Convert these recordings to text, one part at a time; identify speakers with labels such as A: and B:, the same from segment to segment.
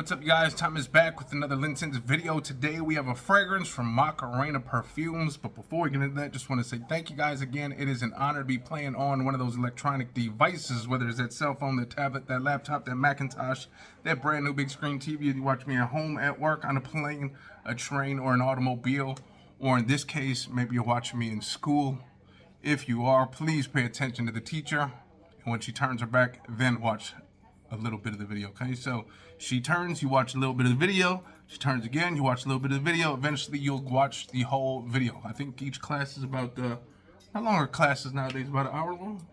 A: what's up, you guys? Tom is back with another LinScents video. Today we have a fragrance from Macarena Perfumes. But before we get into that, just want to say thank you guys again. It is an honor to be playing on one of those electronic devices, whether it's that cell phone, that tablet, that laptop, that Macintosh, that brand new big screen TV. You watch me at home, at work, on a plane, a train, or an automobile. Or in this case, maybe you're watching me in school. If you are, please pay attention to the teacher. And when she turns her back, then watch a little bit of the video. Okay, so she turns, you watch a little bit of the video. She turns again, you watch a little bit of the video. Eventually you'll watch the whole video. I think each class is about how long are classes nowadays? About an hour long?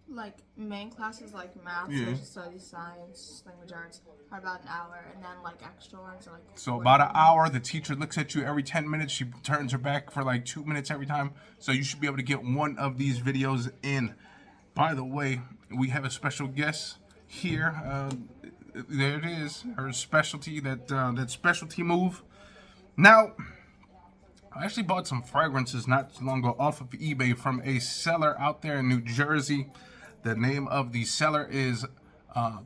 B: Like main classes like math, social studies, science, language arts are about an hour, and then like extra ones are like
A: so about an hour. The teacher looks at you every 10 minutes. She turns her back for like 2 minutes every time. So you should be able to get one of these videos in. By the way, we have a special guest here. There it is, her specialty, that specialty move. Now, I actually bought some fragrances not too long ago off of eBay from a seller out there in New Jersey. The name of the seller is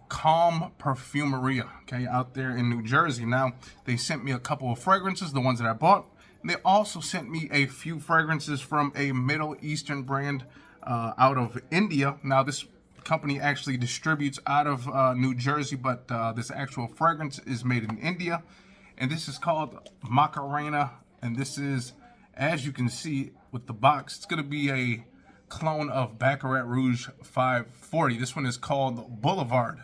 A: Calm Perfumeria, okay, out there in New Jersey. Now, they sent me a couple of fragrances, the ones that I bought. And they also sent me a few fragrances from a Middle Eastern brand out of India. Now, this company actually distributes out of New Jersey, but this actual fragrance is made in India, and this is called Macarena. And this is, as you can see with the box, it's going to be a clone of Baccarat Rouge 540. This one is called Boulevard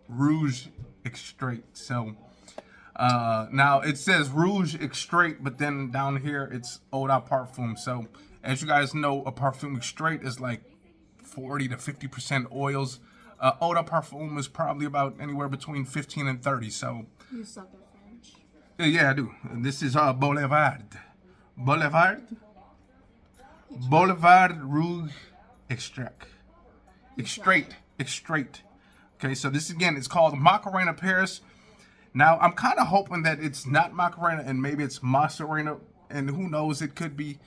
A: Rouge Extrait. So now it says Rouge Extrait, but then down here it's Eau de Parfum. So as you guys know, a Parfum Extrait is like 40 to 50% oils. Eau de Parfum is probably about anywhere between 15 and 30. So
B: you suck at French.
A: Yeah, I do. This is Boulevard. Boulevard Rouge Extrait. Extrait. Okay, so this again is called Macarena Paris. Now I'm kind of hoping that it's not Macarena and maybe it's Macarena, and who knows, it could be.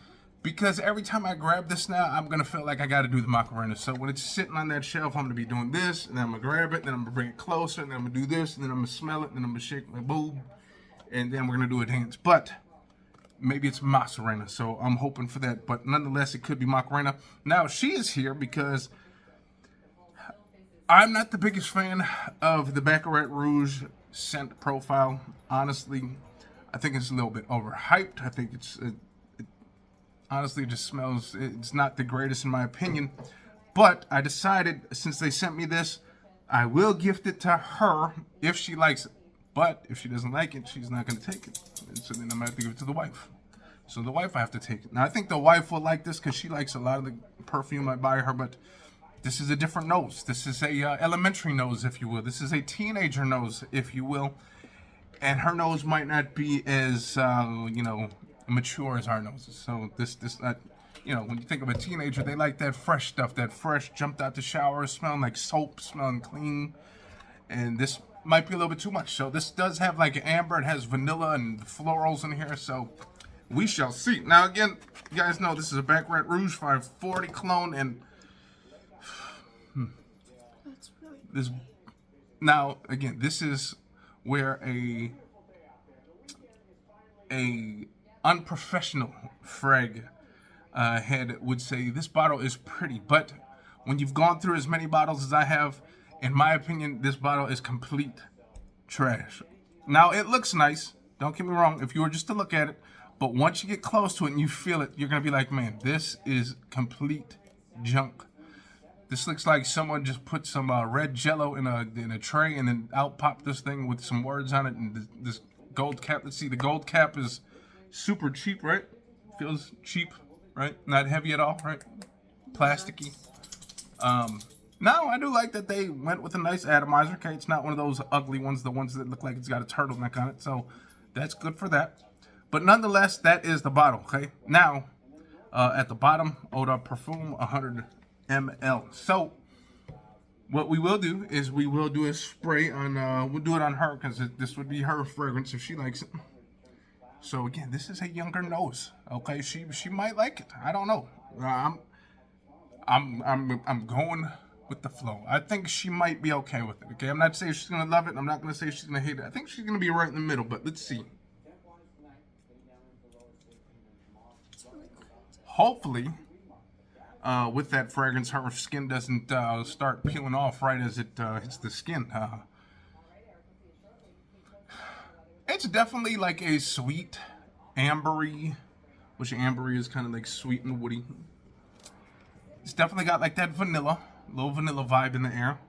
A: Because every time I grab this now, I'm going to feel like I got to do the Macarena. So when it's sitting on that shelf, I'm going to be doing this, and then I'm going to grab it, then I'm going to bring it closer, and then I'm going to do this, and then I'm going to smell it, and then I'm going to shake my boob, and then we're going to do a dance. But maybe it's Macarena, so I'm hoping for that. But nonetheless, it could be Macarena. Now, she is here because I'm not the biggest fan of the Baccarat Rouge scent profile. Honestly, I think it's a little bit overhyped. I think it's... honestly, it just smells, it's not the greatest in my opinion. But I decided, since they sent me this, I will gift it to her if she likes it. But if she doesn't like it, she's not going to take it. And so then I'm going to have to give it to the wife. So the wife, I have to take it. Now, I think the wife will like this because she likes a lot of the perfume I buy her. But this is a different nose. This is a elementary nose, if you will. This is a teenager nose, if you will. And her nose might not be as, mature as our noses. So this when you think of a teenager, they like that fresh stuff, that fresh, jumped out the shower, smelling like soap, smelling clean. And this might be a little bit too much. So this does have like amber, it has vanilla and florals in here, so we shall see. Now again, you guys know this is a Baccarat Rouge 540 clone, and
B: That's really
A: this now again, this is where a unprofessional frag head would say this bottle is pretty, but when you've gone through as many bottles as I have, in my opinion, this bottle is complete trash. Now it looks nice, don't get me wrong, if you were just to look at it, but once you get close to it and you feel it, you're gonna be like, man, this is complete junk. This looks like someone just put some red jello in a tray and then out popped this thing with some words on it, and this gold cap. Let's see, the gold cap is super cheap, right? Feels cheap, right? Not heavy at all, right? Plasticky. Now, I do like that they went with a nice atomizer. Okay, it's not one of those ugly ones, the ones that look like it's got a turtleneck on it. So that's good for that. But nonetheless, that is the bottle, okay? Now, at the bottom, Eau de Parfum, 100 ml. So what we will do is we will do a spray on, we'll do it on her because this would be her fragrance if she likes it. So again, this is a younger nose. Okay, she might like it. I don't know. I'm going with the flow. I think she might be okay with it. Okay, I'm not saying she's gonna love it. I'm not gonna say she's gonna hate it. I think she's gonna be right in the middle. But let's see. Hopefully, with that fragrance, her skin doesn't start peeling off right as it hits the skin. It's definitely like a sweet ambery, which ambery is kind of like sweet and woody. It's definitely got like that vanilla, little vanilla vibe in the air.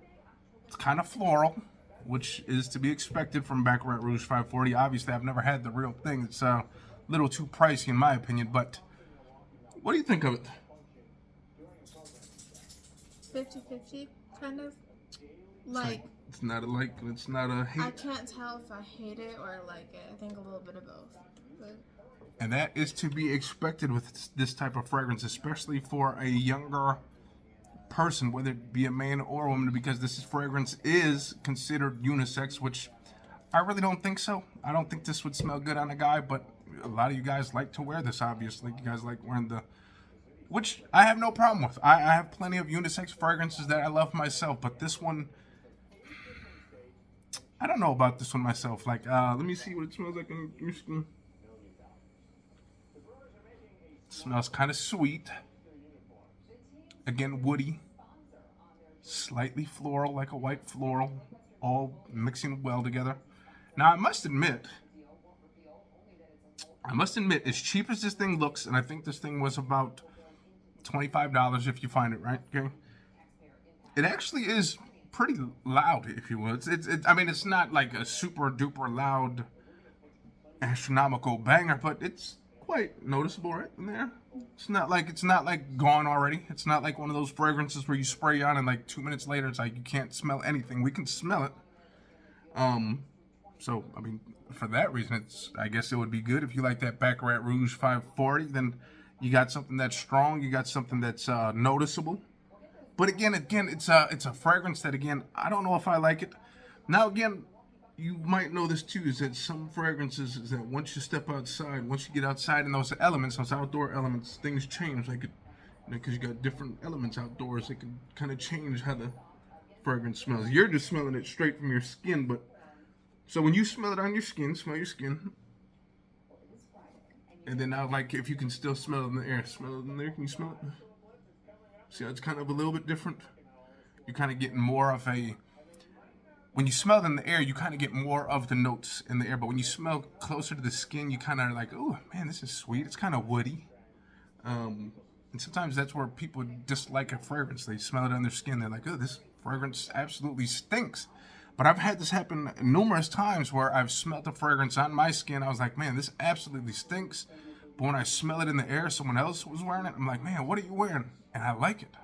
A: It's kind of floral, which is to be expected from Baccarat Rouge 540. Obviously, I've never had the real thing. It's a little too pricey in my opinion, but what do you think of it?
B: 50-50, kind of. Like,
A: it's not a like, it's not a hate.
B: I can't tell if I hate it or like it. I think a little bit of both. But
A: and that is to be expected with this type of fragrance, especially for a younger person, whether it be a man or a woman, because this fragrance is considered unisex, which I really don't think so. I don't think this would smell good on a guy, but a lot of you guys like to wear this, obviously. You guys like wearing the... which I have no problem with. I have plenty of unisex fragrances that I love myself, but this one... I don't know about this one myself. Like, let me see what it smells like on your skin. It smells kind of sweet. Again, woody. Slightly floral, like a white floral. All mixing well together. Now, I must admit, as cheap as this thing looks, and I think this thing was about $25 if you find it, right? Okay. It actually is pretty loud, if you will. I mean, it's not like a super duper loud astronomical banger, but it's quite noticeable right in there. It's not like gone already. It's not like one of those fragrances where you spray on and like 2 minutes later it's like you can't smell anything. We can smell it. So I mean, for that reason, I guess it would be good if you like that Baccarat Rouge 540. Then you got something that's strong. You got something that's noticeable. But again, it's a fragrance that, again, I don't know if I like it. Now, again, you might know this too, is that some fragrances is that once you step outside, once you get outside in those elements, those outdoor elements, things change. Like, because you got different elements outdoors, it can kind of change how the fragrance smells. You're just smelling it straight from your skin, but so when you smell it on your skin, smell your skin. And then now, like, if you can still smell it in the air, smell it in there. Can you smell it? See how it's kind of a little bit different? You're kind of getting more of a... when you smell it in the air, you kind of get more of the notes in the air. But when you smell closer to the skin, you kind of are like, oh, man, this is sweet. It's kind of woody. And sometimes that's where people dislike a fragrance. They smell it on their skin. They're like, oh, this fragrance absolutely stinks. But I've had this happen numerous times where I've smelled a fragrance on my skin. I was like, man, this absolutely stinks. But when I smell it in the air, someone else was wearing it. I'm like, man, what are you wearing? And I like it.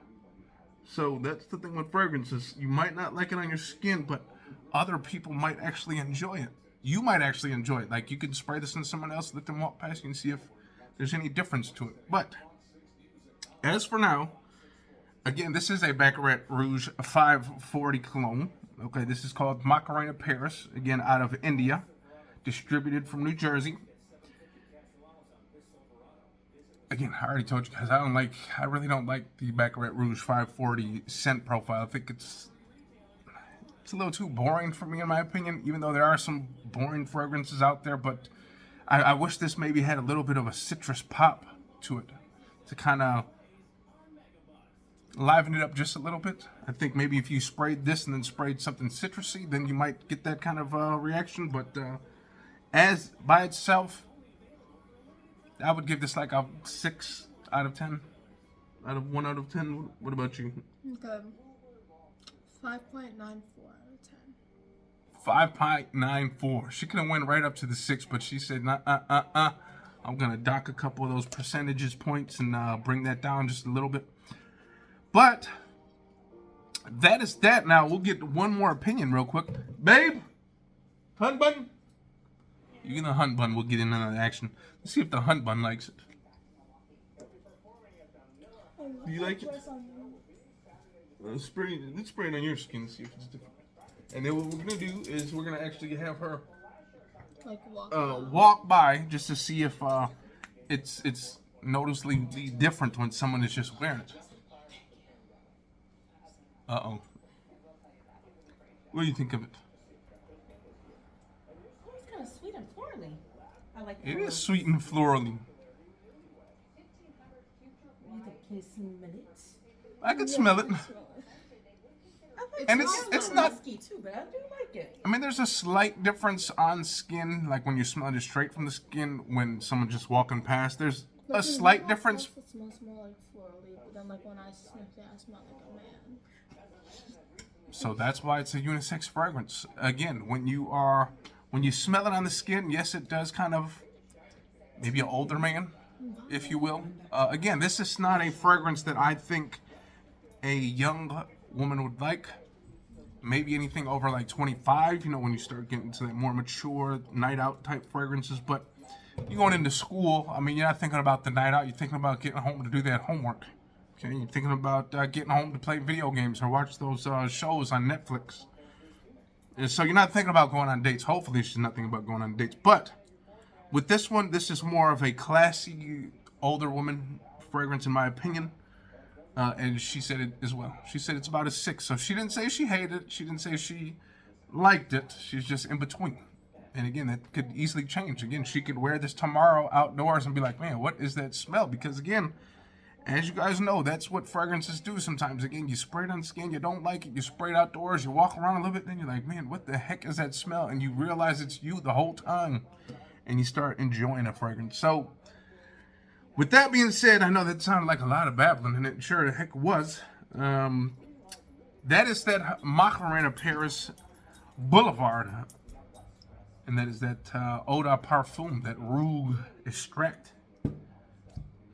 A: So that's the thing with fragrances. You might not like it on your skin, but other people might actually enjoy it. You might actually enjoy it. Like, you can spray this on someone else, let them walk past you and see if there's any difference to it. But as for now, again, this is a Baccarat Rouge 540 cologne. Okay, this is called Macarena Paris, again, out of India, distributed from New Jersey. Again, I already told you guys, I really don't like the Baccarat Rouge 540 scent profile. I think it's a little too boring for me, in my opinion, even though there are some boring fragrances out there. But I wish this maybe had a little bit of a citrus pop to it to kind of liven it up just a little bit. I think maybe if you sprayed this and then sprayed something citrusy, then you might get that kind of reaction. But as by itself, I would give this like a 6 out of 10. Out of 1 out of 10. What about you?
B: Okay. 5.94 out of 10.
A: 5.94. She could have went right up to the 6, but she said, I'm going to dock a couple of those percentages points and bring that down just a little bit. But that is that. Now, we'll get one more opinion real quick. Babe? Hunt button? You get a hunt bun, we'll get in on the action. Let's see if the hunt bun likes it. Do you like it? Let's spray it on your skin, see if it's different. And then what we're gonna do is we're gonna actually have her
B: Like
A: walk by just to see if it's noticeably different when someone is just wearing it. Uh-oh. What do you think of it?
C: Oh, it's kind of sweet and florally. I like
A: It
C: florals.
A: is sweet and florally.
C: You can smell it.
A: I can smell it.
C: I like
A: And
C: it.
A: it's not.
C: Musky too, but I do like it.
A: I mean, there's a slight difference on skin, like when you smell it straight from the skin, when someone just walking past. There's a slight difference.
B: It smells more like florally, but then like when I sniff it, I smell like a man.
A: So that's why it's a unisex fragrance. Again, when you smell it on the skin, yes, it does kind of maybe an older man, if you will. Again, this is not a fragrance that I think a young woman would like. Maybe anything over like 25, you know, when you start getting to that more mature night out type fragrances. But you going into school, I mean, you're not thinking about the night out. You're thinking about getting home to do that homework. Okay, you're thinking about getting home to play video games or watch those shows on Netflix. And so you're not thinking about going on dates. Hopefully she's not thinking about going on dates. But with this one, this is more of a classy older woman fragrance in my opinion. And she said it as well. She said it's about a 6. So she didn't say she hated it. She didn't say she liked it. She's just in between. And again, that could easily change. Again, she could wear this tomorrow outdoors and be like, man, what is that smell? Because again, as you guys know, that's what fragrances do sometimes. Again, you spray it on skin, you don't like it, you spray it outdoors, you walk around a little bit, then you're like, man, what the heck is that smell? And you realize it's you the whole time. And you start enjoying a fragrance. So, with that being said, I know that sounded like a lot of babbling, and it sure the heck was. That is that Macarena Paris Boulevard. And that is that Eau de Parfum, that Rouge extract.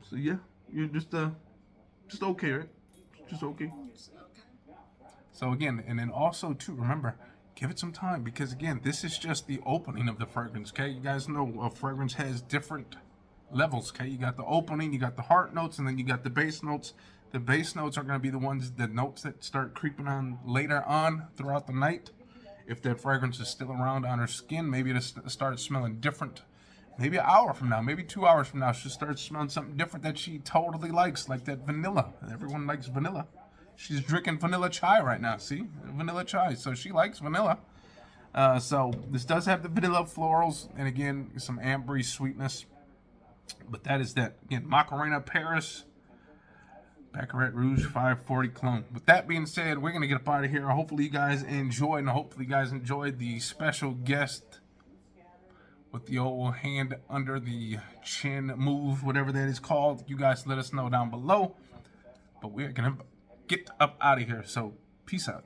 A: So yeah, you're just okay, right? Just okay. So again, and then also too, remember, give it some time, because again, this is just the opening of the fragrance, okay? You guys know a fragrance has different levels, okay? You got the opening, you got the heart notes, and then you got the base notes. The base notes are going to be the notes that start creeping on later on throughout the night. If that fragrance is still around on her skin, maybe it'll start smelling different. Maybe an hour from now, maybe 2 hours from now, she'll start smelling something different that she totally likes, like that vanilla. Everyone likes vanilla. She's drinking vanilla chai right now, see? Vanilla chai, so she likes vanilla. So this does have the vanilla florals, and again, some ambery sweetness. But that is that. Again, Macarena Paris, Baccarat Rouge 540 clone. With that being said, we're going to get up out of here. Hopefully you guys enjoyed, and hopefully you guys enjoyed the special guest with the old hand under the chin move, whatever that is called. You guys let us know down below. But we're going to get up out of here. So, peace out.